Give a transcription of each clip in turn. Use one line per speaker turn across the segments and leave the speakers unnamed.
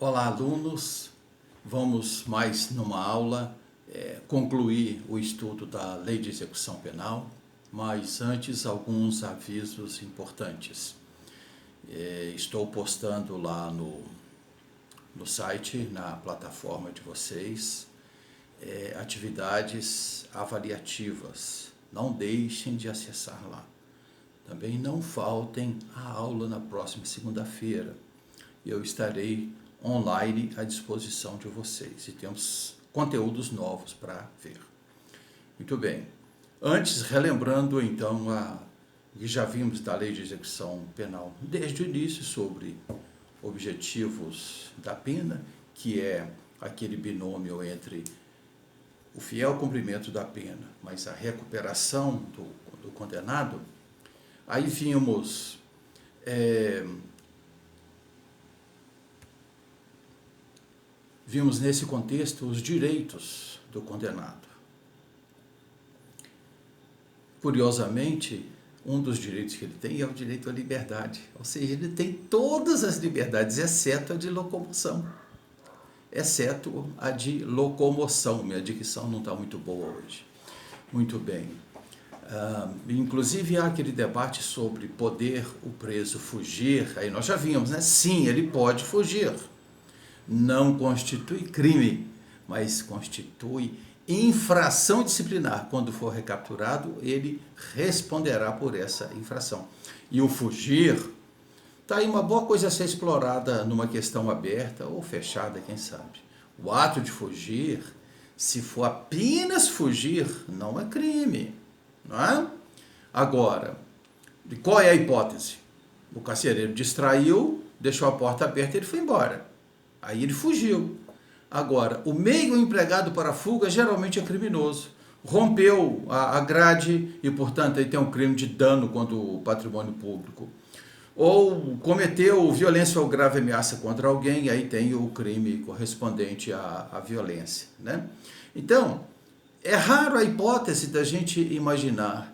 Olá, alunos. Vamos mais numa aula concluir o estudo da Lei de Execução Penal, mas antes alguns avisos importantes. Estou postando lá no site, na plataforma de vocês, atividades avaliativas. Não deixem de acessar lá. Também não faltem a aula na próxima segunda-feira. Eu estarei online à disposição de vocês e temos conteúdos novos para ver. Muito bem. Antes, relembrando então o que já vimos da Lei de Execução Penal desde o início sobre objetivos da pena, que é aquele binômio entre o fiel cumprimento da pena, mas a recuperação do condenado. Aí vimos nesse contexto os direitos do condenado. Curiosamente, um dos direitos que ele tem é o direito à liberdade, ou seja, ele tem todas as liberdades, exceto a de locomoção. Minha dicção não está muito boa hoje. Muito bem. Inclusive há aquele debate sobre poder o preso fugir. Aí nós já vimos, né? Sim, ele pode fugir. Não constitui crime, mas constitui infração disciplinar. Quando for recapturado, ele responderá por essa infração. E o fugir, está aí uma boa coisa a ser explorada numa questão aberta ou fechada, quem sabe. O ato de fugir, se for apenas fugir, não é crime, não é? Agora, qual é a hipótese? O carcereiro distraiu, deixou a porta aberta e ele foi embora. Aí ele fugiu. Agora, o meio empregado para a fuga geralmente é criminoso. Rompeu a grade e, portanto, aí tem um crime de dano contra o patrimônio público. Ou cometeu violência ou grave ameaça contra alguém, e aí tem o crime correspondente à violência, né? Então, é raro a hipótese da gente imaginar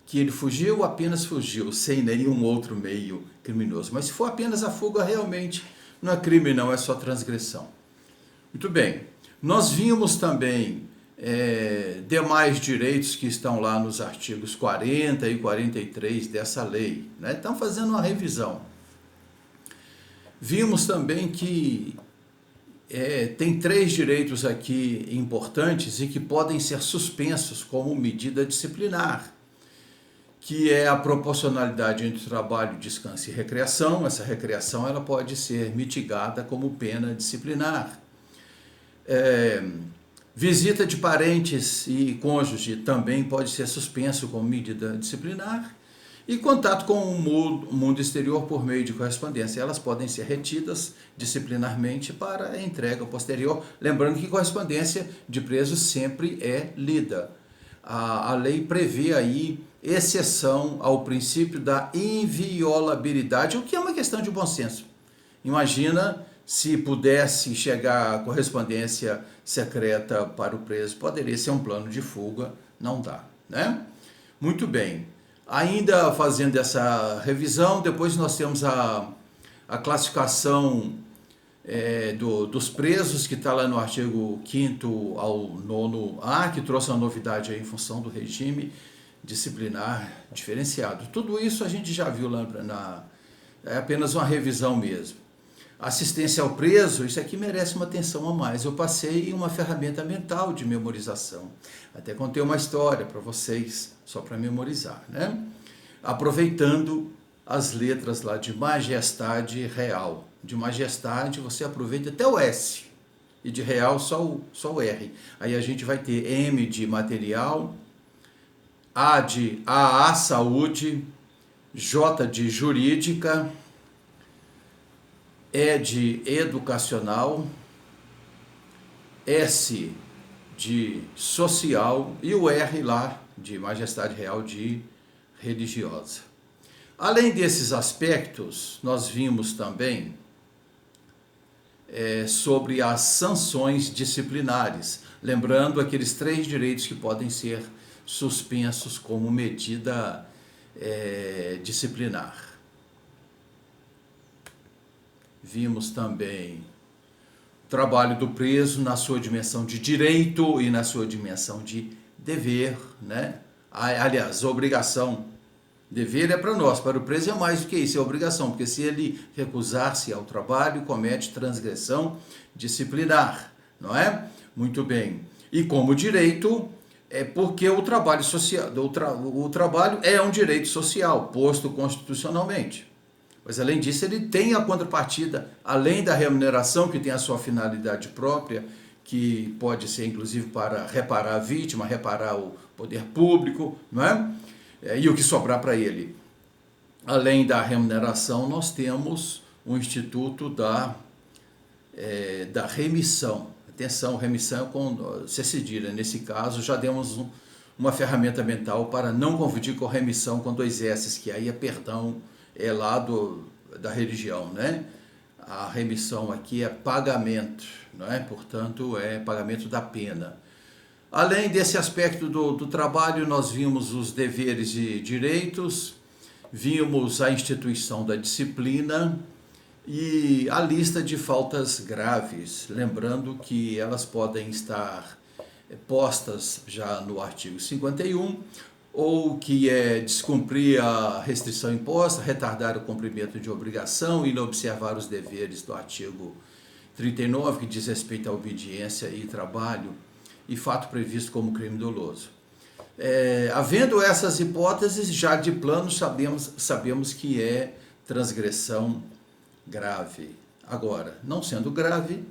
que ele fugiu, apenas fugiu, sem nenhum outro meio criminoso. Mas se for apenas a fuga, realmente não é crime não, é só transgressão. Muito bem. Nós vimos também demais direitos que estão lá nos artigos 40 e 43 dessa lei, né? Estão fazendo uma revisão. Vimos também que tem 3 direitos aqui importantes e que podem ser suspensos como medida disciplinar, que é a proporcionalidade entre trabalho, descanso e recreação. Essa recreação ela pode ser mitigada como pena disciplinar. Visita de parentes e cônjuge também pode ser suspenso como medida disciplinar. E contato com o mundo exterior por meio de correspondência. Elas podem ser retidas disciplinarmente para a entrega posterior. Lembrando que correspondência de presos sempre é lida. A lei prevê aí exceção ao princípio da inviolabilidade, o que é uma questão de bom senso. Imagina se pudesse chegar a correspondência secreta para o preso, poderia ser um plano de fuga, não dá, né? Muito bem. Ainda fazendo essa revisão, depois nós temos a classificação dos presos, que está lá no artigo 5º ao 9A, que trouxe uma novidade aí em função do regime disciplinar diferenciado. Tudo isso a gente já viu lá é apenas uma revisão mesmo. Assistência ao preso, isso aqui merece uma atenção a mais. Eu passei uma ferramenta mental de memorização. Até contei uma história para vocês, só para memorizar, né? Aproveitando as letras lá de majestade real. De majestade você aproveita até o S. E de real só o R. Aí a gente vai ter M de material, A de AA, saúde, J de jurídica, E de educacional, S de social e o R lá de majestade real de religiosa. Além desses aspectos, nós vimos também sobre as sanções disciplinares, lembrando aqueles 3 direitos que podem ser suspensos como medida disciplinar. Vimos também trabalho do preso na sua dimensão de direito e na sua dimensão de dever, né? Aliás, obrigação. Dever é para nós, para o preso é mais do que isso, é obrigação, porque se ele recusar-se ao trabalho, comete transgressão disciplinar, não é? Muito bem. E como direito, é porque o trabalho social, o trabalho é um direito social, posto constitucionalmente. Mas além disso, ele tem a contrapartida, além da remuneração, que tem a sua finalidade própria, que pode ser inclusive para reparar a vítima, reparar o poder público, não é? E o que sobrar para ele. Além da remuneração, nós temos o Instituto da remissão. Atenção, remissão com C cedilha. Nesse caso, já demos uma ferramenta mental para não confundir com remissão com 2 S's, que aí é perdão, é lá da religião, né? A remissão aqui é pagamento, não é? Portanto, é pagamento da pena. Além desse aspecto do trabalho, nós vimos os deveres e direitos, vimos a instituição da disciplina e a lista de faltas graves, lembrando que elas podem estar postas já no artigo 51, ou que é descumprir a restrição imposta, retardar o cumprimento de obrigação e não observar os deveres do artigo 39, que diz respeito à obediência e trabalho, e fato previsto como crime doloso. Havendo essas hipóteses, já de plano sabemos que é transgressão grave. Agora, não sendo grave,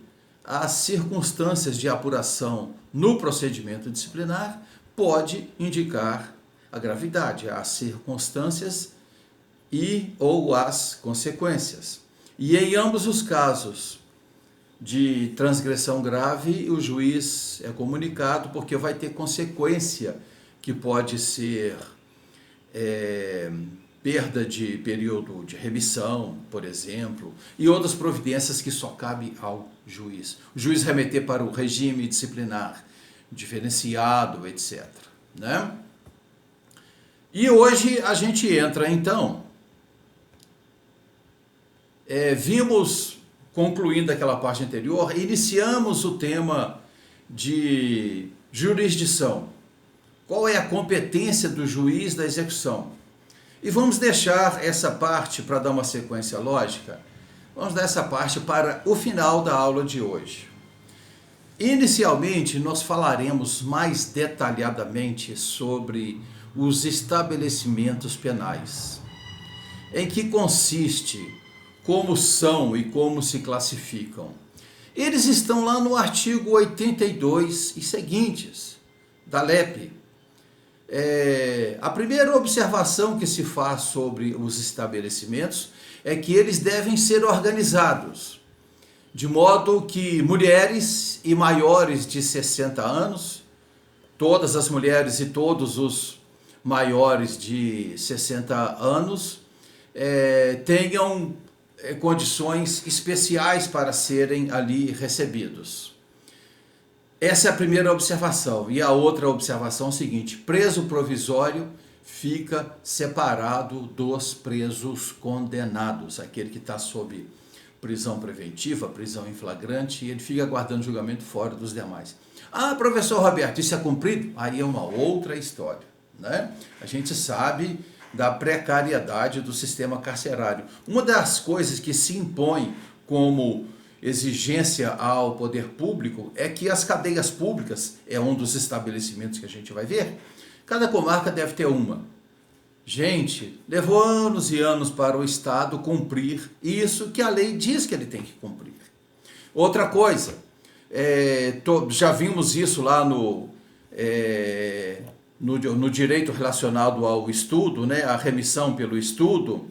as circunstâncias de apuração no procedimento disciplinar pode indicar a gravidade, as circunstâncias ou as consequências. E em ambos os casos de transgressão grave, o juiz é comunicado porque vai ter consequência que pode ser perda de período de remissão, por exemplo, e outras providências que só cabe ao juiz. O juiz remeter para o regime disciplinar diferenciado, etc. Né? E hoje a gente entra, então, vimos, concluindo aquela parte anterior, iniciamos o tema de jurisdição. Qual é a competência do juiz da execução? E vamos deixar essa parte para dar uma sequência lógica. Vamos dar essa parte para o final da aula de hoje. Inicialmente, nós falaremos mais detalhadamente sobre os estabelecimentos penais. Em que consiste, como são e como se classificam. Eles estão lá no artigo 82 e seguintes da LEP. A primeira observação que se faz sobre os estabelecimentos é que eles devem ser organizados, de modo que mulheres e maiores de 60 anos, todas as mulheres e todos os maiores de 60 anos, tenham condições especiais para serem ali recebidos. Essa é a primeira observação. E a outra observação é o seguinte: preso provisório fica separado dos presos condenados, aquele que está sob prisão preventiva, prisão em flagrante, e ele fica aguardando julgamento fora dos demais. Ah, professor Roberto, isso é cumprido? Aí é uma outra história, né? A gente sabe da precariedade do sistema carcerário. Uma das coisas que se impõe como exigência ao poder público é que as cadeias públicas, é um dos estabelecimentos que a gente vai ver, cada comarca deve ter uma. Gente, levou anos e anos para o Estado cumprir isso que a lei diz que ele tem que cumprir. Outra coisa, já vimos isso lá no direito relacionado ao estudo, né, a remissão pelo estudo.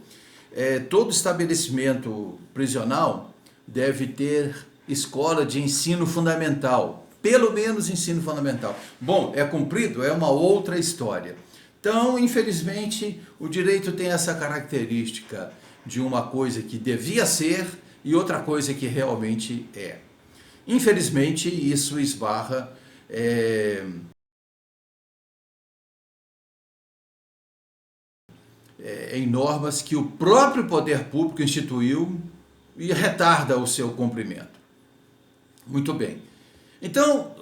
Todo estabelecimento prisional deve ter escola de ensino fundamental, pelo menos ensino fundamental. Bom, é cumprido? É uma outra história. Então, infelizmente, o direito tem essa característica de uma coisa que devia ser e outra coisa que realmente é. Infelizmente, isso esbarra em normas que o próprio poder público instituiu e retarda o seu cumprimento. Muito bem. Então,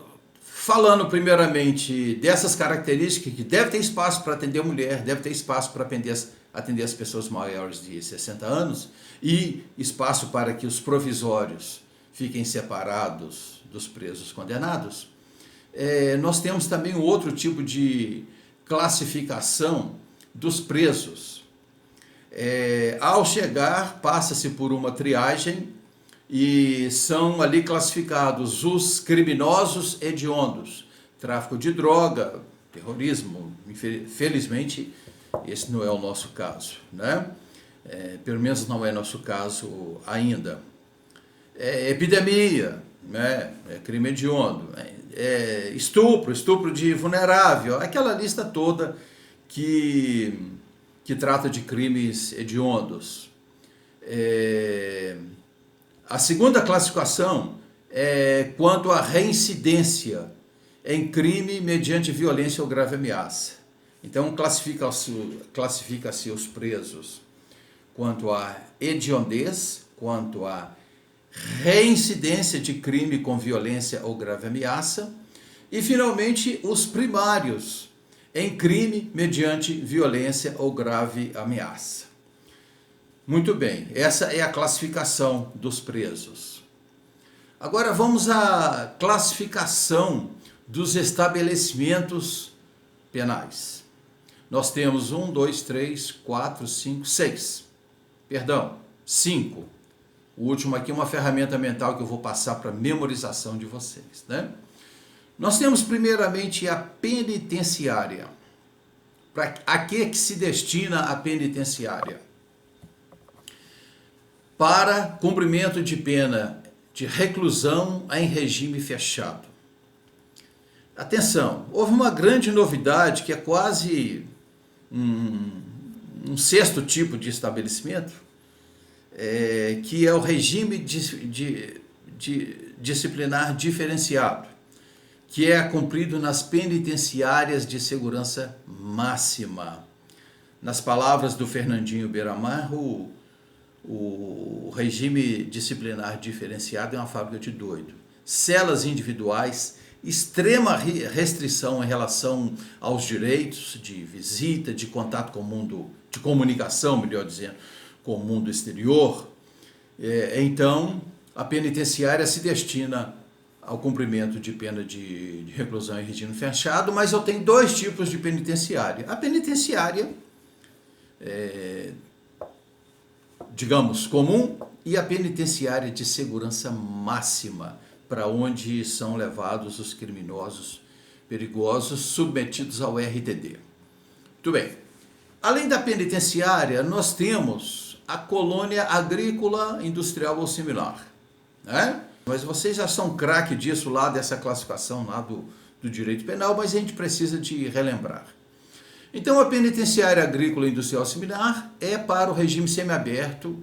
falando primeiramente dessas características, que deve ter espaço para atender a mulher, deve ter espaço para atender as pessoas maiores de 60 anos e espaço para que os provisórios fiquem separados dos presos condenados, nós temos também um outro tipo de classificação dos presos. Ao chegar, passa-se por uma triagem e são ali classificados os criminosos hediondos, tráfico de droga, terrorismo. Felizmente, esse não é o nosso caso, né? Pelo menos não é nosso caso ainda. Epidemia, né? Crime hediondo, estupro de vulnerável, aquela lista toda que trata de crimes hediondos. A segunda classificação é quanto à reincidência em crime mediante violência ou grave ameaça. Então, classifica-se os presos quanto à hediondez, quanto à reincidência de crime com violência ou grave ameaça, e, finalmente, os primários em crime mediante violência ou grave ameaça. Muito bem, essa é a classificação dos presos. Agora vamos à classificação dos estabelecimentos penais. Nós temos 1, 2, 3, 4, 5, 6. Perdão, 5. O último aqui é uma ferramenta mental que eu vou passar para memorização de vocês, né? Nós temos primeiramente a penitenciária. A que se destina a penitenciária? Para cumprimento de pena de reclusão em regime fechado. Atenção, houve uma grande novidade que é quase um sexto tipo de estabelecimento, que é o regime disciplinar diferenciado, que é cumprido nas penitenciárias de segurança máxima. Nas palavras do Fernandinho Beiramar, o regime disciplinar diferenciado é uma fábrica de doido. Celas individuais, extrema restrição em relação aos direitos de visita, de contato com o mundo, de comunicação, melhor dizendo, com o mundo exterior. Então, a penitenciária se destina ao cumprimento de pena de reclusão em regime fechado, mas eu tenho dois tipos de penitenciária. A penitenciária, digamos, comum, e a penitenciária de segurança máxima, para onde são levados os criminosos perigosos submetidos ao RTD. Muito bem. Além da penitenciária, nós temos a colônia agrícola, industrial ou similar, né? Mas vocês já são craque disso lá, dessa classificação lá do direito penal, mas a gente precisa de relembrar. Então, a penitenciária agrícola industrial similar é para o regime semiaberto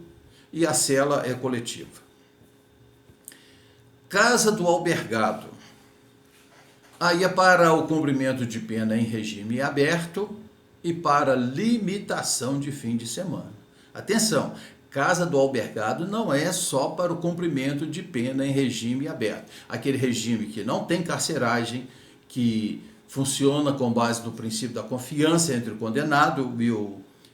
e a cela é coletiva. Casa do albergado. Aí é para o cumprimento de pena em regime aberto e para limitação de fim de semana. Atenção, casa do albergado não é só para o cumprimento de pena em regime aberto. Aquele regime que não tem carceragem, que funciona com base no princípio da confiança entre o condenado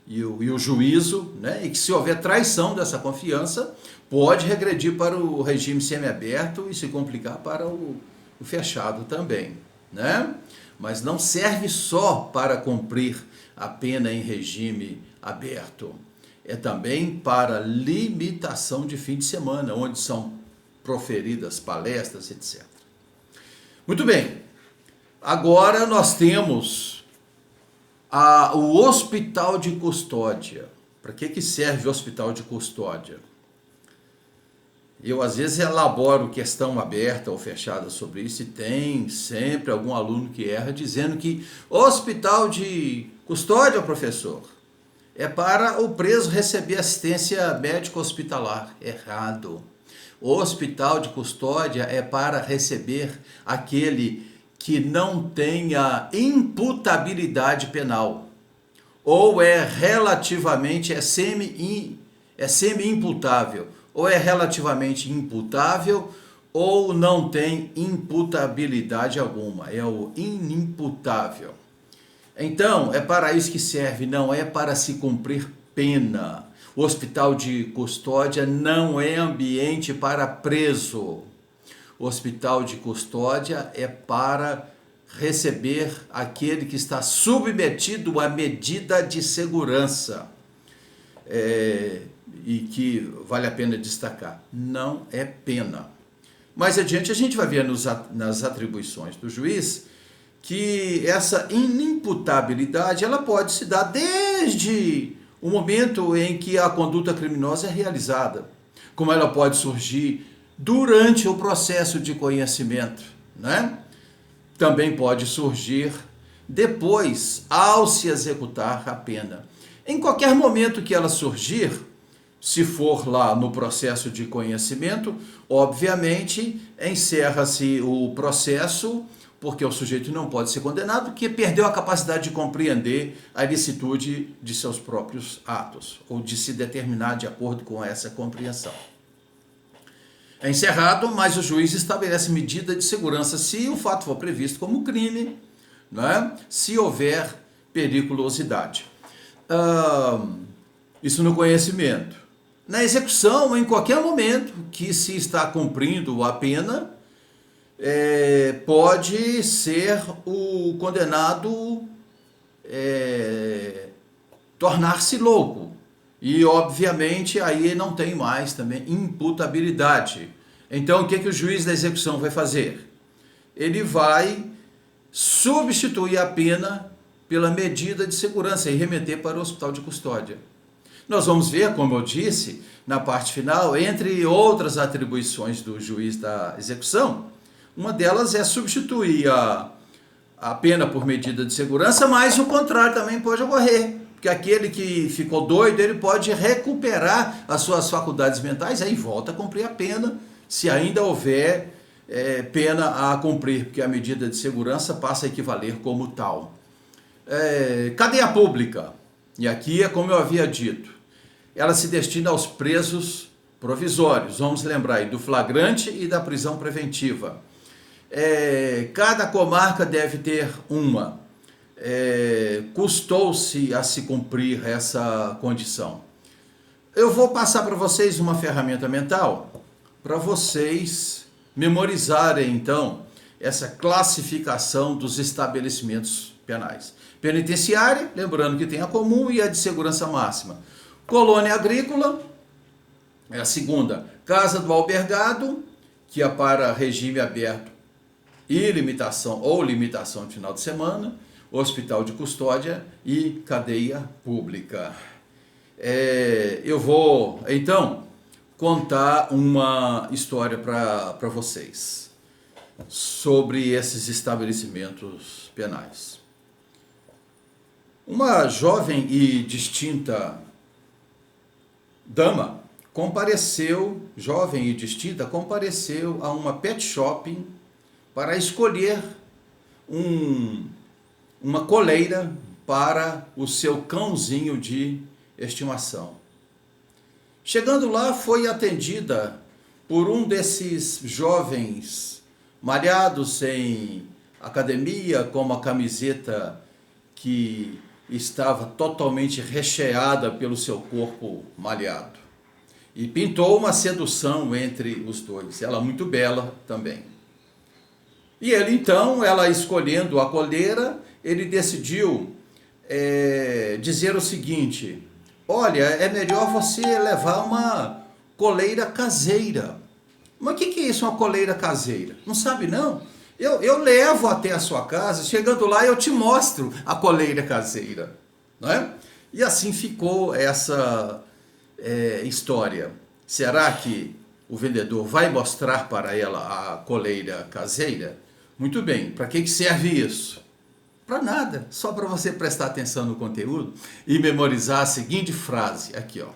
e o juízo, né? E que se houver traição dessa confiança, pode regredir para o regime semiaberto e se complicar para o fechado também, né? Mas não serve só para cumprir a pena em regime aberto. É também para limitação de fim de semana, onde são proferidas palestras, etc. Muito bem. Agora nós temos o hospital de custódia. Para que serve o hospital de custódia? Eu, às vezes, elaboro questão aberta ou fechada sobre isso e tem sempre algum aluno que erra dizendo que hospital de custódia, professor, é para o preso receber assistência médico-hospitalar. Errado. O hospital de custódia é para receber aquele que não tenha imputabilidade penal, ou é relativamente, semi-imputável, ou é relativamente imputável, ou não tem imputabilidade alguma, é o inimputável. Então, é para isso que serve, não é para se cumprir pena. O hospital de custódia não é ambiente para preso. O hospital de custódia é para receber aquele que está submetido à medida de segurança. E que vale a pena destacar, não é pena. Mais adiante a gente vai ver nas atribuições do juiz que essa inimputabilidade ela pode se dar desde o momento em que a conduta criminosa é realizada, como ela pode surgir durante o processo de conhecimento, né? Também pode surgir depois, ao se executar a pena. Em qualquer momento que ela surgir, se for lá no processo de conhecimento, obviamente encerra-se o processo, porque o sujeito não pode ser condenado, porque perdeu a capacidade de compreender a ilicitude de seus próprios atos, ou de se determinar de acordo com essa compreensão. É encerrado, mas o juiz estabelece medida de segurança se o fato for previsto como crime, né? Se houver periculosidade. Isso no conhecimento. Na execução, em qualquer momento que se está cumprindo a pena, pode ser o condenado tornar-se louco. E, obviamente, aí não tem mais também imputabilidade. Então, o que o juiz da execução vai fazer? Ele vai substituir a pena pela medida de segurança e remeter para o hospital de custódia. Nós vamos ver, como eu disse, na parte final, entre outras atribuições do juiz da execução, uma delas é substituir a pena por medida de segurança, mas o contrário também pode ocorrer. Porque aquele que ficou doido, ele pode recuperar as suas faculdades mentais, aí volta a cumprir a pena, se ainda houver pena a cumprir, porque a medida de segurança passa a equivaler como tal. Cadeia pública, e aqui é como eu havia dito, ela se destina aos presos provisórios, vamos lembrar aí do flagrante e da prisão preventiva. Cada comarca deve ter uma. Custou-se a se cumprir essa condição. Eu vou passar para vocês uma ferramenta mental para vocês memorizarem então essa classificação dos estabelecimentos penais. Penitenciária, lembrando que tem a comum e a de segurança máxima. Colônia agrícola, é a segunda. Casa do albergado, que é para regime aberto e limitação ou limitação de final de semana. Hospital de custódia e cadeia pública. Eu vou, então, contar uma história para vocês sobre esses estabelecimentos penais. Uma jovem e distinta dama compareceu a uma pet shopping para escolher uma coleira para o seu cãozinho de estimação. Chegando lá, foi atendida por um desses jovens malhados em academia, com uma camiseta que estava totalmente recheada pelo seu corpo malhado. E pintou uma sedução entre os dois, ela muito bela também. E ele então, ela escolhendo a coleira, ele decidiu dizer o seguinte: olha, é melhor você levar uma coleira caseira. Mas o que é isso, uma coleira caseira? Não sabe não? Eu levo até a sua casa, chegando lá eu te mostro a coleira caseira. Não é? E assim ficou essa história. Será que o vendedor vai mostrar para ela a coleira caseira? Muito bem, para que serve isso? Para nada, só para você prestar atenção no conteúdo e memorizar a seguinte frase, aqui ó.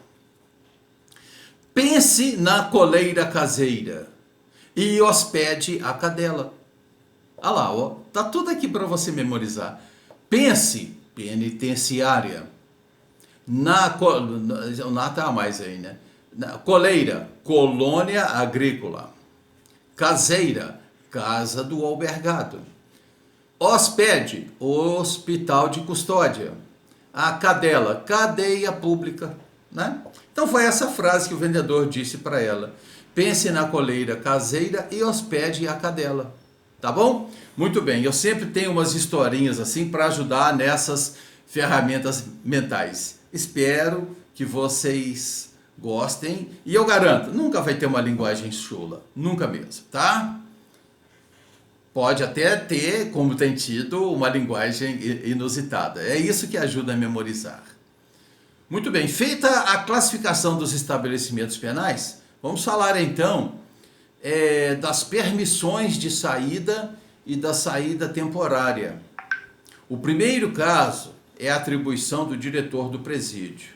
Pense na coleira caseira e hospede a cadela. Olha lá, ó, tá tudo aqui para você memorizar. Pense, penitenciária, tá mais aí, né? Na coleira, colônia agrícola. Caseira, casa do albergado. Hóspede, hospital de custódia. A cadela, cadeia pública, né? Então foi essa frase que o vendedor disse para ela. Pense na coleira caseira e hospede a cadela. Tá bom? Muito bem, eu sempre tenho umas historinhas assim para ajudar nessas ferramentas mentais. Espero que vocês gostem e eu garanto, nunca vai ter uma linguagem chula, nunca mesmo, tá? Pode até ter, como tem tido, uma linguagem inusitada. É isso que ajuda a memorizar. Muito bem, feita a classificação dos estabelecimentos penais, vamos falar então das permissões de saída e da saída temporária. O primeiro caso é a atribuição do diretor do presídio,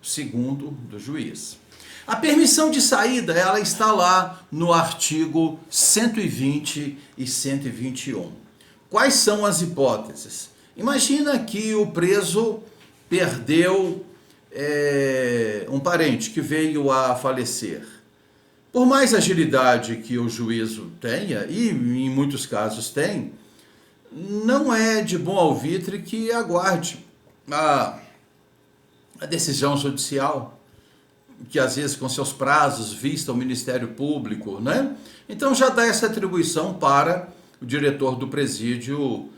o segundo do juiz. A permissão de saída, ela está lá no artigo 120 e 121. Quais são as hipóteses? Imagina que o preso perdeu um parente que veio a falecer. Por mais agilidade que o juízo tenha, e em muitos casos tem, não é de bom alvitre que aguarde a decisão judicial, que às vezes com seus prazos vista o Ministério Público, né? Então já dá essa atribuição para o diretor do presídio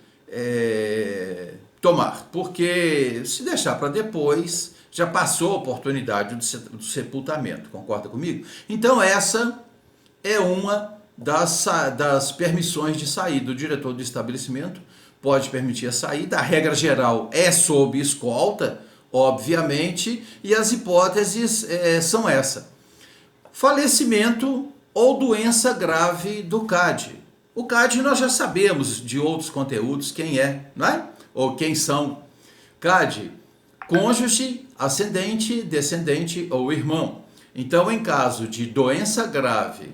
tomar, porque se deixar para depois, já passou a oportunidade do sepultamento, concorda comigo? Então essa é uma das permissões de saída. O diretor do estabelecimento pode permitir a saída, a regra geral é sob escolta, obviamente, e as hipóteses são essa. Falecimento ou doença grave do CAD. O CAD nós já sabemos de outros conteúdos quem é, não é? Ou quem são. CAD, cônjuge, ascendente, descendente ou irmão. Então, em caso de doença grave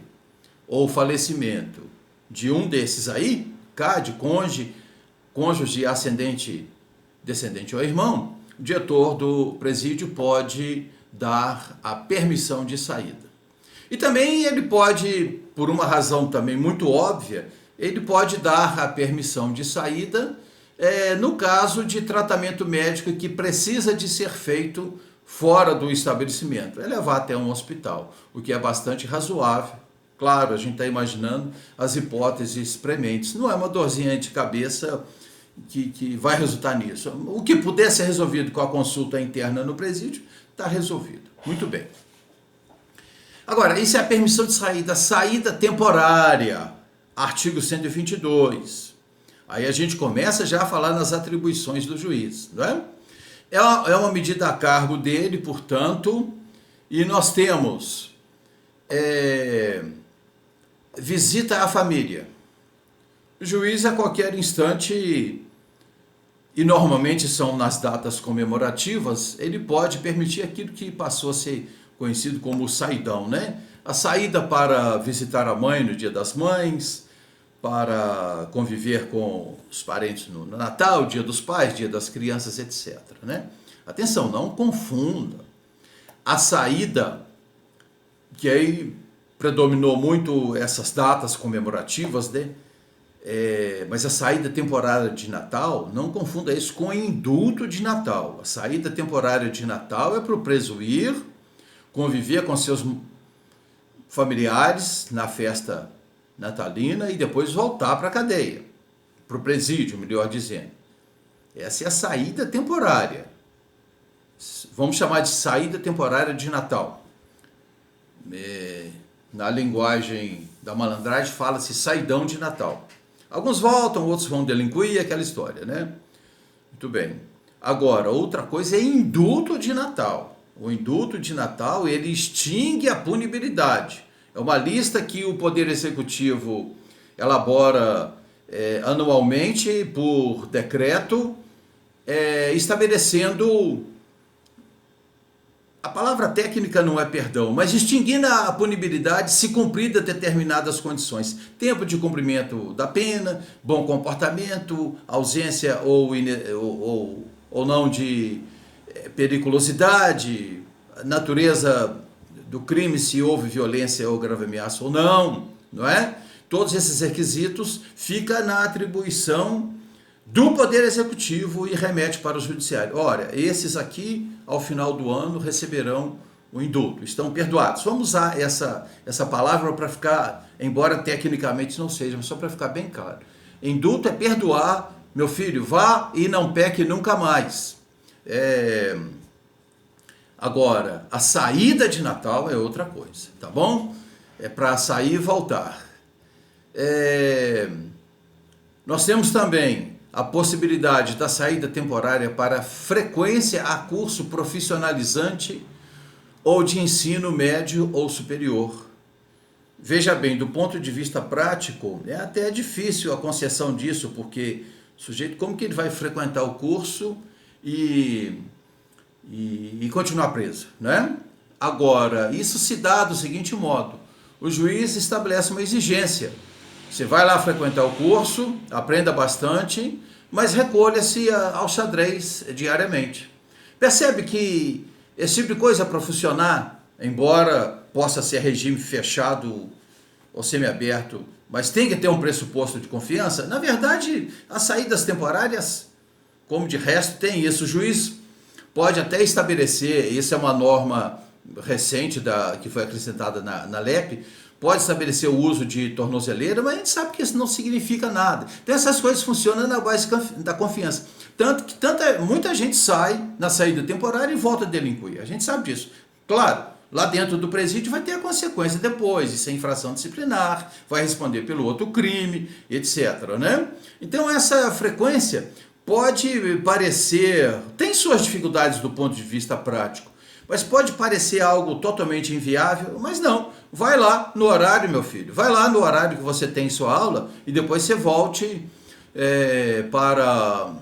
ou falecimento de um desses aí, CAD, cônjuge, ascendente, descendente ou irmão, o diretor do presídio pode dar a permissão de saída. E também ele pode, por uma razão também muito óbvia, ele pode dar a permissão de saída no caso de tratamento médico que precisa de ser feito fora do estabelecimento, é levar até um hospital, o que é bastante razoável. Claro, a gente está imaginando as hipóteses prementes, não é uma dorzinha de cabeça que vai resultar nisso. O que puder ser resolvido com a consulta interna no presídio, está resolvido. Muito bem. Agora, isso é a permissão de saída temporária, artigo 122. Aí a gente começa já a falar nas atribuições do juiz, não é? É uma medida a cargo dele, portanto, e nós temos visita à família. O juiz a qualquer instante, e normalmente são nas datas comemorativas, ele pode permitir aquilo que passou a ser conhecido como o saidão, né? A saída para visitar a mãe no Dia das Mães, para conviver com os parentes no Natal, Dia dos Pais, Dia das Crianças, etc. Né? Atenção, não confunda. A saída, que aí predominou muito essas datas comemorativas, né? Mas a saída temporária de Natal, não confunda isso com indulto de Natal. A saída temporária de Natal é para o preso ir, conviver com seus familiares na festa natalina e depois voltar para a cadeia, para o presídio, melhor dizendo. Essa é a saída temporária. Vamos chamar de saída temporária de Natal. Na linguagem da malandragem fala-se saidão de Natal. Alguns voltam, outros vão delinquir, aquela história, né? Muito bem. Agora, outra coisa é indulto de Natal. O indulto de Natal, ele extingue a punibilidade. É uma lista que o Poder Executivo elabora anualmente por decreto, estabelecendo, a palavra técnica não é perdão, mas extinguindo a punibilidade se cumprida determinadas condições. Tempo de cumprimento da pena, bom comportamento, ausência ou não de periculosidade, natureza do crime, se houve violência ou grave ameaça ou não, não é? todos esses requisitos fica na atribuição do Poder Executivo e remete para o Judiciário. Ora, esses aqui, ao final do ano, receberão o indulto, estão perdoados. Vamos usar essa palavra para ficar, embora tecnicamente não seja, mas só para ficar bem claro. Indulto é perdoar, meu filho, vá e não peque nunca mais. Agora, a saída de Natal é outra coisa, tá bom? É para sair e voltar. Nós temos também a possibilidade da saída temporária para frequência a curso profissionalizante ou de ensino médio ou superior. Veja bem, do ponto de vista prático, é até difícil a concessão disso, porque o sujeito, como que ele vai frequentar o curso e continuar preso, né? Agora, isso se dá do seguinte modo: o juiz estabelece uma exigência. Você vai lá frequentar o curso, aprenda bastante, mas recolha-se ao xadrez diariamente. Percebe que esse tipo de coisa para funcionar, embora possa ser regime fechado ou semiaberto, mas tem que ter um pressuposto de confiança. Na verdade, as saídas temporárias, como de resto, tem isso. O juiz pode até estabelecer, isso é uma norma recente que foi acrescentada na LEP, pode estabelecer o uso de tornozeleira, mas a gente sabe que isso não significa nada. Então essas coisas funcionam na base da confiança. Tanto que muita gente sai na saída temporária e volta a delinquir. A gente sabe disso. Claro, lá dentro do presídio vai ter a consequência depois, isso é infração disciplinar, vai responder pelo outro crime, etc. Né? Então essa frequência pode parecer, tem suas dificuldades do ponto de vista prático, mas pode parecer algo totalmente inviável, mas não. Vai lá no horário, meu filho, vai lá no horário que você tem sua aula e depois você volte para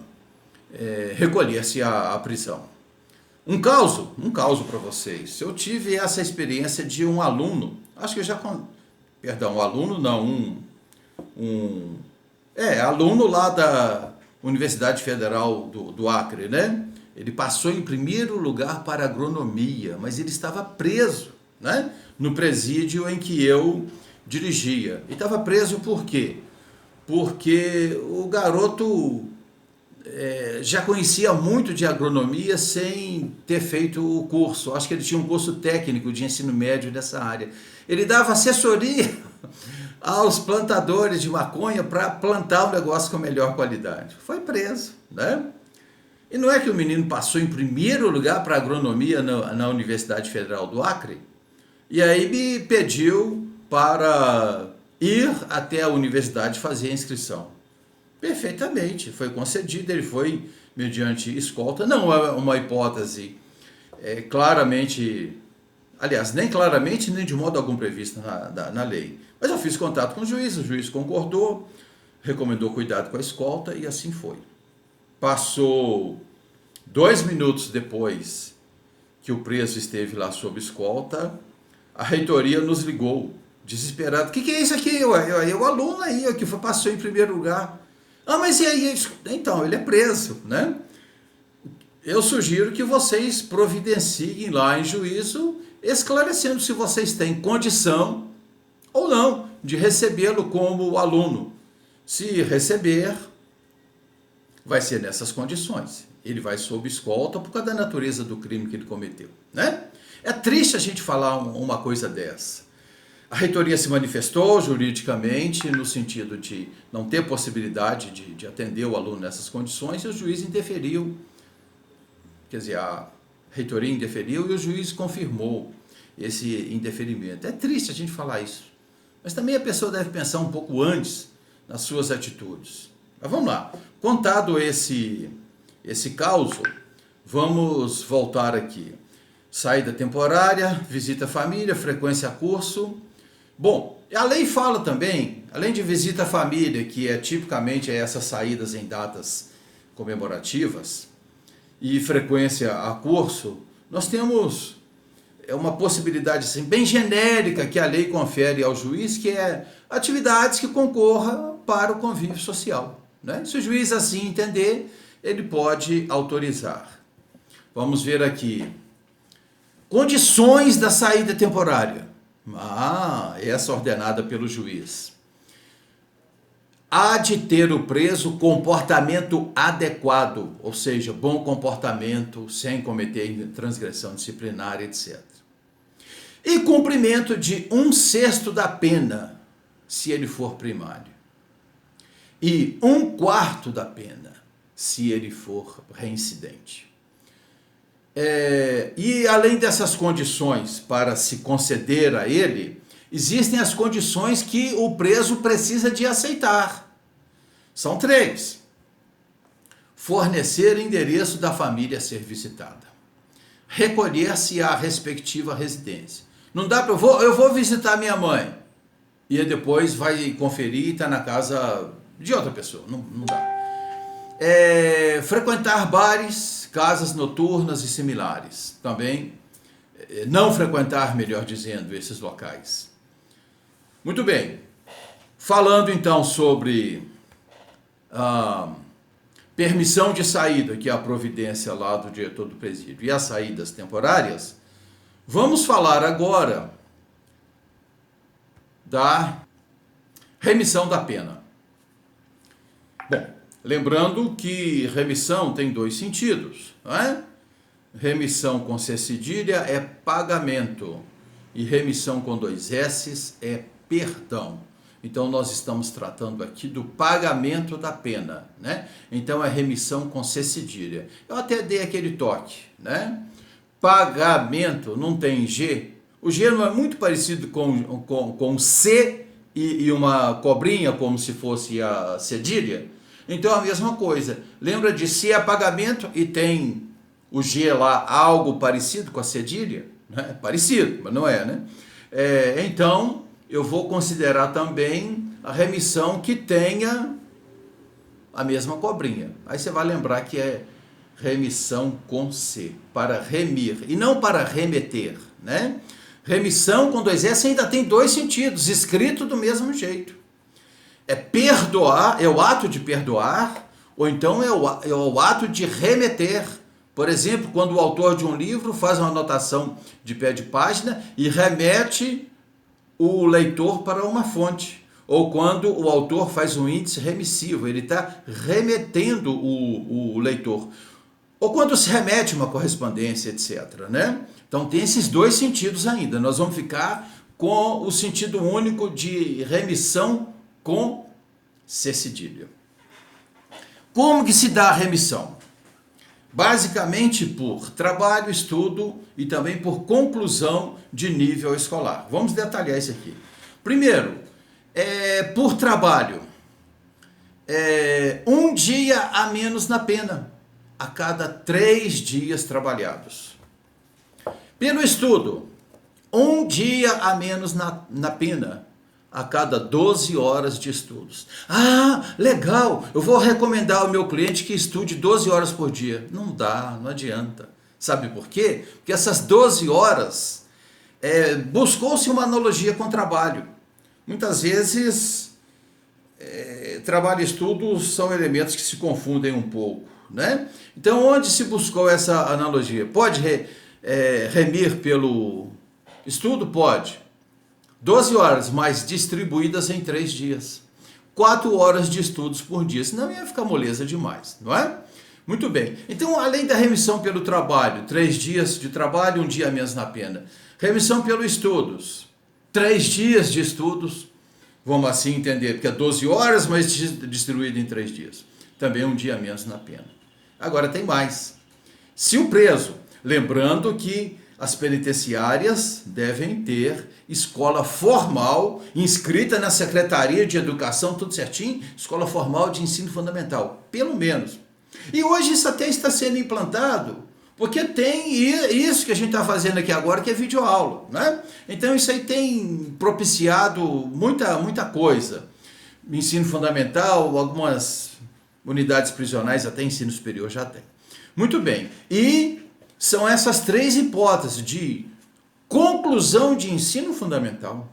recolher-se à prisão. Um caso para vocês. Eu tive essa experiência de um aluno, acho que eu já... Perdão, aluno não, aluno lá da Universidade Federal do Acre, né? Ele passou em primeiro lugar para agronomia, mas ele estava preso, né? No presídio em que eu dirigia. E estava preso por quê? Porque o garoto já conhecia muito de agronomia sem ter feito o curso. Acho que ele tinha um curso técnico de ensino médio dessa área. Ele dava assessoria aos plantadores de maconha para plantar um negócio com melhor qualidade. Foi preso, né? E não é que o menino passou em primeiro lugar para agronomia na Universidade Federal do Acre? E aí me pediu para ir até a universidade fazer a inscrição. Perfeitamente, foi concedido, ele foi mediante escolta, não é uma hipótese claramente, aliás, nem claramente, nem de modo algum prevista na lei. Mas eu fiz contato com o juiz concordou, recomendou cuidado com a escolta e assim foi. Passou 2 minutos depois que o preso esteve lá sob escolta, a reitoria nos ligou, desesperado. O que é isso aqui? O aluno aí, que passou em primeiro lugar. Ah, mas e aí? Então, ele é preso, né? Eu sugiro que vocês providenciem lá em juízo, esclarecendo se vocês têm condição ou não de recebê-lo como aluno. Se receber, vai ser nessas condições. Ele vai sob escolta por causa da natureza do crime que ele cometeu, né? É triste a gente falar uma coisa dessa. A reitoria se manifestou juridicamente no sentido de não ter possibilidade de atender o aluno nessas condições e o juiz indeferiu, quer dizer, a reitoria indeferiu e o juiz confirmou esse indeferimento. É triste a gente falar isso, mas também a pessoa deve pensar um pouco antes nas suas atitudes. Mas vamos lá, contado esse caso, vamos voltar aqui. Saída temporária, visita à família, frequência a curso. Bom, a lei fala também, além de visita à família, que tipicamente essas saídas em datas comemorativas, e frequência a curso, nós temos uma possibilidade assim, bem genérica que a lei confere ao juiz, que é atividades que concorram para o convívio social, né? Se o juiz assim entender, ele pode autorizar. Vamos ver aqui. Condições da saída temporária. Essa ordenada pelo juiz. há de ter o preso comportamento adequado, ou seja, bom comportamento, sem cometer transgressão disciplinar, etc. E cumprimento de 1/6 da pena, se ele for primário. E 1/4 da pena, se ele for reincidente. E além dessas condições para se conceder a ele, existem as condições que o preso precisa de aceitar. São 3. Fornecer endereço da família a ser visitada. Recolher-se à respectiva residência. Não dá para eu vou visitar minha mãe. E depois vai conferir e está na casa de outra pessoa. Não dá. Frequentar bares, casas noturnas e similares. Também não frequentar, melhor dizendo, esses locais. Muito bem. Falando então sobre permissão de saída, que é a providência lá do diretor do presídio, e as saídas temporárias, vamos falar agora da remissão da pena. Bom, lembrando que remissão tem 2 sentidos, não é? Remissão com C cedilha é pagamento e remissão com 2 S's é perdão. Então nós estamos tratando aqui do pagamento da pena, né? Então é remissão com C cedilha. Eu até dei aquele toque, né? Pagamento não tem G. O G não é muito parecido com C e uma cobrinha, como se fosse a cedilha? Então é a mesma coisa. Lembra de se é pagamento e tem o G lá, algo parecido com a cedilha? Né? Parecido, mas não é, né? Então eu vou considerar também a remissão que tenha a mesma cobrinha. Aí você vai lembrar que é remissão com C, para remir, e não para remeter, né? Remissão com 2 S ainda tem 2 sentidos, escrito do mesmo jeito. É perdoar, é o ato de perdoar, ou então é o ato de remeter. Por exemplo, quando o autor de um livro faz uma anotação de pé de página e remete o leitor para uma fonte. Ou quando o autor faz um índice remissivo, ele está remetendo o leitor. Ou quando se remete uma correspondência, etc. Né? Então tem esses 2 sentidos ainda. Nós vamos ficar com o sentido único de remissão com C cedilha. Como que se dá a remissão? Basicamente por trabalho, estudo e também por conclusão de nível escolar. Vamos detalhar isso aqui. Primeiro, por trabalho. 1 dia a menos na pena, a cada 3 dias trabalhados. Pelo estudo, 1 dia a menos na pena, a cada 12 horas de estudos. Ah, legal, eu vou recomendar ao meu cliente que estude 12 horas por dia. Não dá, não adianta. Sabe por quê? Porque essas 12 horas, buscou-se uma analogia com trabalho. Muitas vezes, trabalho e estudo são elementos que se confundem um pouco, né? Então, onde se buscou essa analogia? Pode remir pelo estudo? Pode. 12 horas, mas distribuídas em 3 dias. 4 horas de estudos por dia, senão ia ficar moleza demais, não é? Muito bem. Então, além da remissão pelo trabalho, 3 dias de trabalho, 1 dia a menos na pena. Remissão pelos estudos, 3 dias de estudos, vamos assim entender, porque é 12 horas, mas distribuído em 3 dias. Também 1 dia a menos na pena. Agora tem mais. Se o preso, lembrando que as penitenciárias devem ter escola formal, inscrita na Secretaria de Educação, tudo certinho, escola formal de ensino fundamental, pelo menos. E hoje isso até está sendo implantado, porque tem isso que a gente está fazendo aqui agora, que é videoaula, né? Então isso aí tem propiciado muita coisa. Ensino fundamental, algumas unidades prisionais, até ensino superior já tem. Muito bem, e são essas 3 hipóteses de conclusão de ensino fundamental,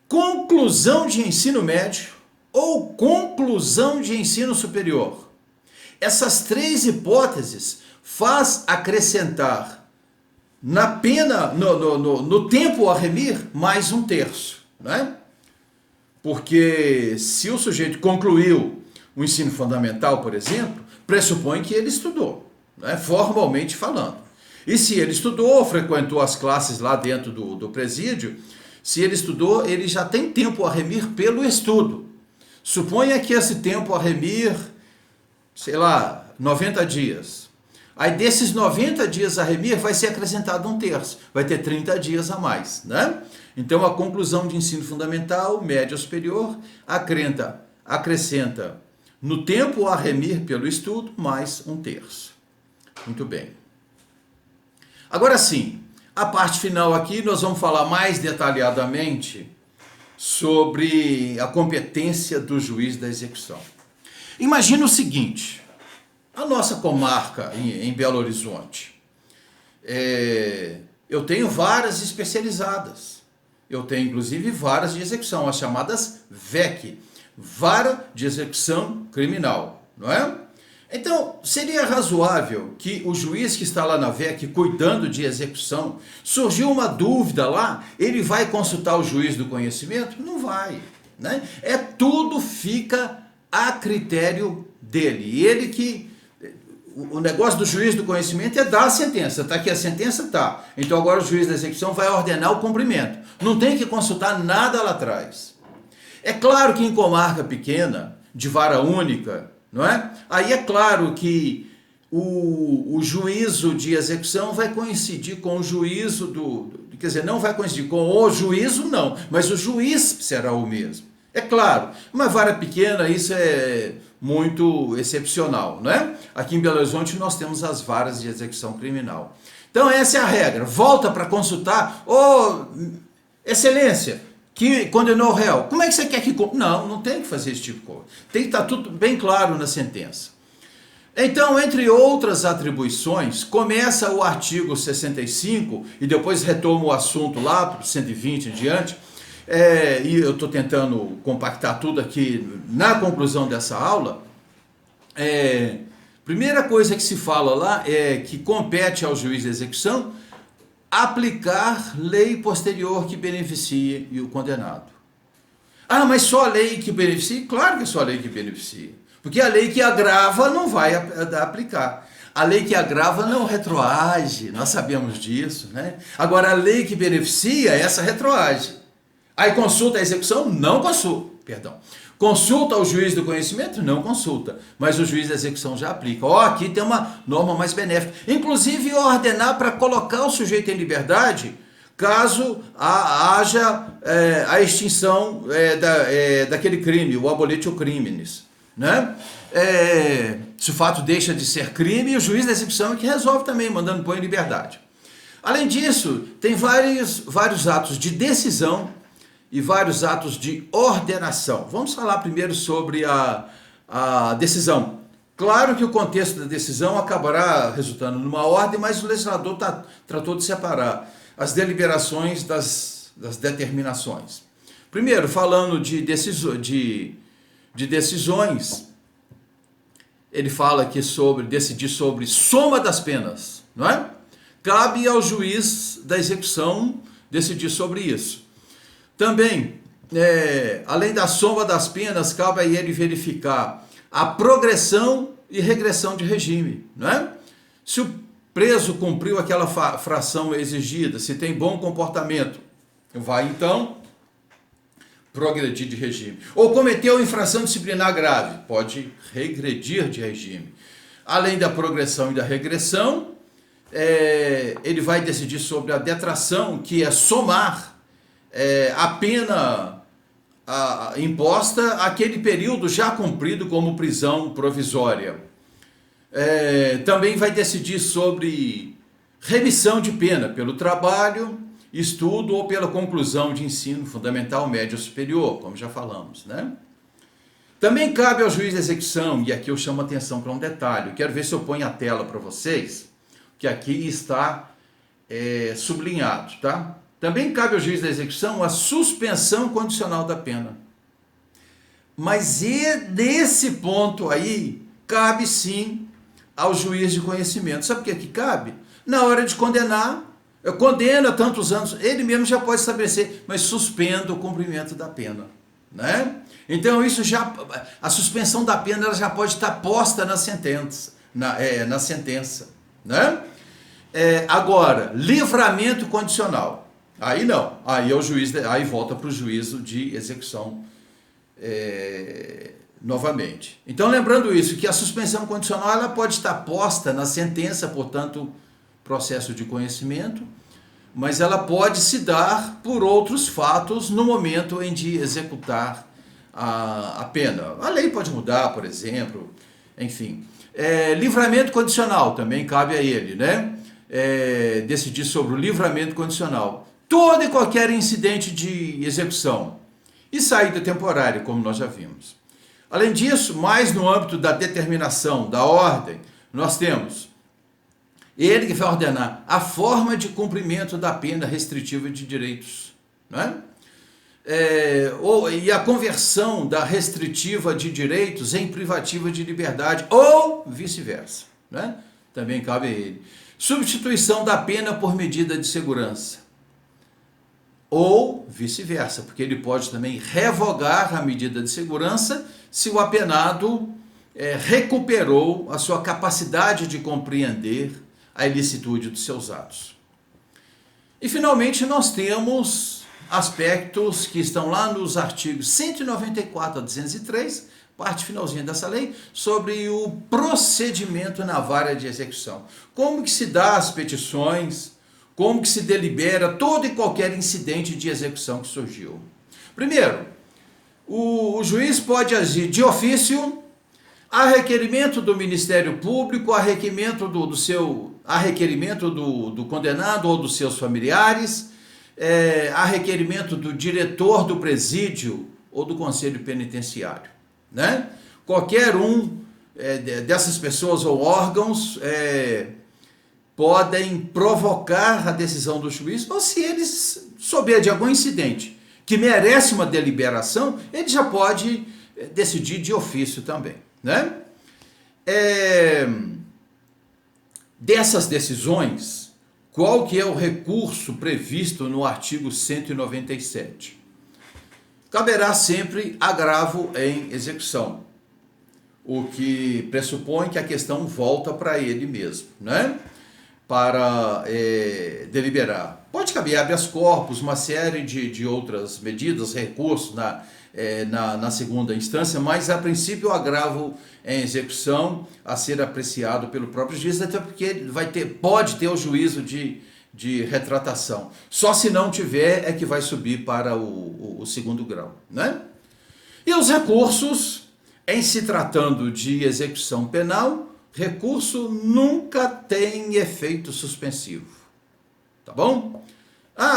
conclusão de ensino médio ou conclusão de ensino superior. Essas 3 hipóteses faz acrescentar na pena, no tempo a remir, mais 1/3, né? Porque se o sujeito concluiu o ensino fundamental, por exemplo, pressupõe que ele estudou, né, formalmente falando. E se ele estudou, frequentou as classes lá dentro do presídio, se ele estudou, ele já tem tempo a remir pelo estudo. Suponha que esse tempo a remir, sei lá, 90 dias. Aí desses 90 dias a remir vai ser acrescentado um terço, vai ter 30 dias a mais, né? Então a conclusão de ensino fundamental, médio ou superior, acrescenta no tempo a remir pelo estudo mais um terço. Muito bem. Agora sim, a parte final aqui nós vamos falar mais detalhadamente sobre a competência do juiz da execução. Imagina o seguinte, a nossa comarca em Belo Horizonte, eu tenho varas especializadas, eu tenho inclusive varas de execução, as chamadas VEC, Vara de Execução Criminal, não é? Então, seria razoável que o juiz que está lá na VEC cuidando de execução, surgiu uma dúvida lá, ele vai consultar o juiz do conhecimento? Não vai, né? Tudo fica a critério dele. E ele que... O negócio do juiz do conhecimento é dar a sentença. Está aqui a sentença? Tá. Então agora o juiz da execução vai ordenar o cumprimento. Não tem que consultar nada lá atrás. É claro que em comarca pequena, de vara única, não é? Aí é claro que o juízo de execução vai coincidir com o juízo quer dizer, não vai coincidir com o juízo, não, mas o juiz será o mesmo. É claro, uma vara pequena, isso é muito excepcional, né? Aqui em Belo Horizonte nós temos as varas de execução criminal. Então essa é a regra. Volta para consultar, excelência, que condenou o réu. Como é que você quer que... Não tem que fazer esse tipo de coisa. Tem que estar tudo bem claro na sentença. Então, entre outras atribuições, começa o artigo 65 e depois retoma o assunto lá para o 120 em diante. E eu estou tentando compactar tudo aqui na conclusão dessa aula. Primeira coisa que se fala lá é que compete ao juiz de execução aplicar lei posterior que beneficie o condenado. Ah, mas só a lei que beneficia? Claro que é só a lei que beneficia. Porque a lei que agrava não vai aplicar. A lei que agrava não retroage, nós sabemos disso, né? Agora, a lei que beneficia, essa retroage. Aí consulta a execução? Não consulta, perdão. Consulta o juiz do conhecimento? Não consulta. Mas o juiz da execução já aplica. Aqui tem uma norma mais benéfica. Inclusive, ordenar para colocar o sujeito em liberdade, caso haja a extinção daquele crime, o abolitio criminis, né? Se o fato deixa de ser crime, o juiz da execução é que resolve também, mandando pôr em liberdade. Além disso, tem vários atos de decisão e vários atos de ordenação. Vamos falar primeiro sobre a decisão. Claro que o contexto da decisão acabará resultando numa ordem, mas o legislador tratou de separar as deliberações das determinações. Primeiro, falando de decisões, ele fala aqui sobre decidir sobre soma das penas, não é? Cabe ao juiz da execução decidir sobre isso. Também, além da soma das penas, cabe a ele verificar a progressão e regressão de regime, não é? Se o preso cumpriu aquela fração exigida, se tem bom comportamento, vai então progredir de regime. Ou cometeu infração disciplinar grave, pode regredir de regime. Além da progressão e da regressão, ele vai decidir sobre a detração, que é somar a pena imposta àquele período já cumprido como prisão provisória. Também vai decidir sobre remissão de pena pelo trabalho, estudo ou pela conclusão de ensino fundamental, médio ou superior, como já falamos, né? Também cabe ao juiz da execução, e aqui eu chamo a atenção para um detalhe, eu quero ver se eu ponho a tela para vocês, que aqui está sublinhado, tá? Também cabe ao juiz da execução a suspensão condicional da pena. Mas nesse ponto aí, cabe sim ao juiz de conhecimento. Sabe o que é que cabe? Na hora de condenar, condena tantos anos, ele mesmo já pode estabelecer, mas suspenda o cumprimento da pena. né? Então isso já, a suspensão da pena ela já pode estar posta na sentença, na sentença, né? Agora, livramento condicional, aí não, aí é o juiz, aí volta para o juízo de execução novamente. Então, lembrando isso, que a suspensão condicional ela pode estar posta na sentença, portanto, processo de conhecimento, mas ela pode se dar por outros fatos no momento em de executar a pena. A lei pode mudar, por exemplo, enfim. Livramento condicional também cabe a ele, né? Decidir sobre o livramento condicional. Todo e qualquer incidente de execução e saída temporária, como nós já vimos. Além disso, mais no âmbito da determinação, da ordem, nós temos ele que vai ordenar a forma de cumprimento da pena restritiva de direitos, né? E a conversão da restritiva de direitos em privativa de liberdade, ou vice-versa, né? Também cabe a ele. Substituição da pena por medida de segurança, ou vice-versa, porque ele pode também revogar a medida de segurança se o apenado recuperou a sua capacidade de compreender a ilicitude dos seus atos. E finalmente nós temos aspectos que estão lá nos artigos 194 a 203, parte finalzinha dessa lei, sobre o procedimento na vara de execução. Como que se dá as petições, como que se delibera todo e qualquer incidente de execução que surgiu. Primeiro, o juiz pode agir de ofício, a requerimento do Ministério Público, a requerimento do condenado ou dos seus familiares, a requerimento do diretor do presídio ou do conselho penitenciário, né? Qualquer um dessas pessoas ou órgãos podem provocar a decisão do juiz, ou se eles souber de algum incidente que merece uma deliberação, ele já pode decidir de ofício também, né? Dessas decisões, qual que é o recurso previsto no artigo 197? Caberá sempre agravo em execução, o que pressupõe que a questão volta para ele mesmo, né? Para deliberar. Pode caber habeas corpus, uma série de outras medidas, recursos na segunda instância, mas a princípio o agravo em execução a ser apreciado pelo próprio juiz, até porque ele pode ter o juízo de retratação. Só se não tiver é que vai subir para o segundo grau, né? E os recursos, em se tratando de execução penal, recurso nunca tem efeito suspensivo, tá bom?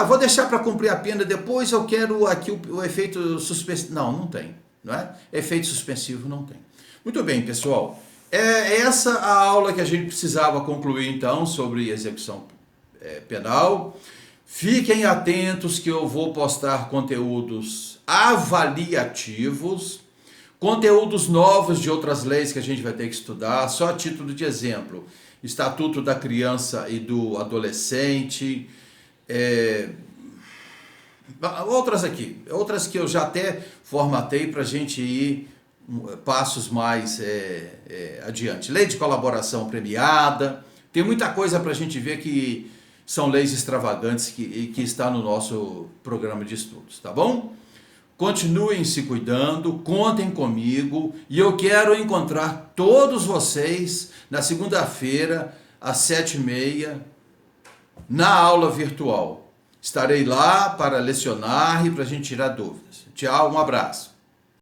Vou deixar para cumprir a pena depois, eu quero aqui o efeito suspensivo. Não tem, não é? Efeito suspensivo não tem. Muito bem, pessoal. Essa a aula que a gente precisava concluir, então, sobre execução penal. Fiquem atentos que eu vou postar conteúdos avaliativos, conteúdos novos de outras leis que a gente vai ter que estudar, só a título de exemplo. Estatuto da Criança e do Adolescente, outras que eu já até formatei para a gente ir passos mais adiante. Lei de colaboração premiada, tem muita coisa para a gente ver que são leis extravagantes que está no nosso programa de estudos, tá bom? Continuem se cuidando, contem comigo e eu quero encontrar todos vocês na segunda-feira às 7h30 na aula virtual. Estarei lá para lecionar e para a gente tirar dúvidas. Tchau, um abraço.